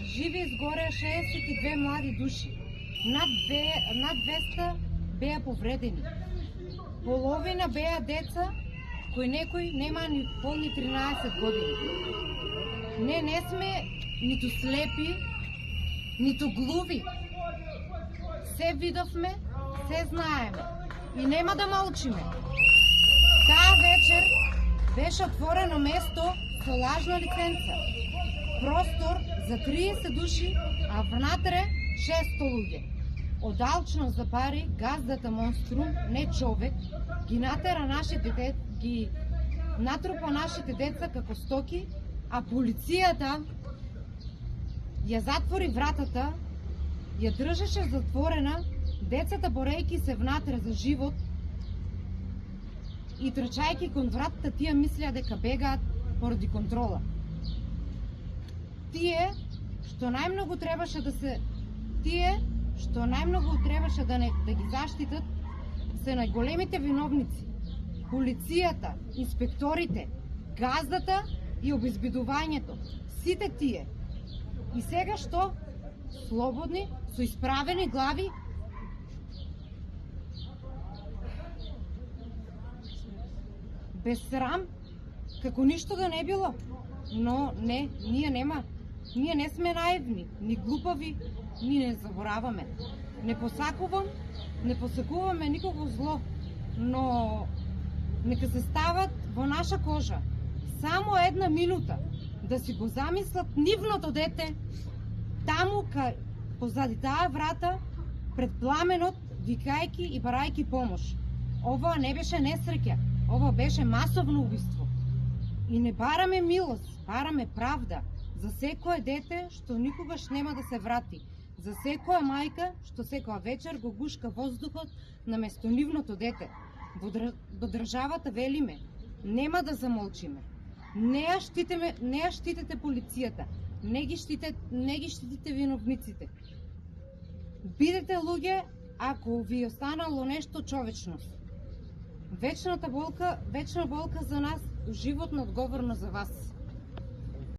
Живи изгоре 62 млади души. Над 200 беа повредени. Половина беа деца, кои некои нема ни полни 13 години. Не сме ниту слепи, ниту глуви. Се видовме, се знаеме и нема да молчиме. Таа вечер беше отворено место со лажна лиценца. Простор за 30 души, а внатре 600 луѓе. Од алчност за пари, газдата монструм, не човек, ги натрупа нашите деца како стоки, а полицијата ја затвори вратата, ја држеше затворена, децата борејки се внатре за живот и трчајки кон вратата, тие мислеа дека бегаат поради контрола. Тие што најмногу требаше да ги заштитат се најголемите виновници. Полицијата, инспекторите, газдата и обезбедувањето. Сите тие. И сега што? Слободни, со исправени глави, без срам, како ништо да не било. Но не, ние не сме наивни, ни глупави, ни не забораваме. Не посакуваме никого зло, но нека се стават во наша кожа. Само една минута да си го замислат нивното дете таму позади таа врата пред пламенот, викајки и барајки помош. Ова не беше несреќа, ова беше масовно убиство. И не бараме милост, бараме правда за секое дете што никогаш нема да се врати, за секоја мајка што секоја вечер го гушка воздухот наместо нивното дете. Во државата велиме, нема да замолчиме. Не ја штитете полицијата, не ги штитите виновниците. Бидете луѓе ако ви останало нешто човечност. Вечна болка за нас, животна одговорност за вас.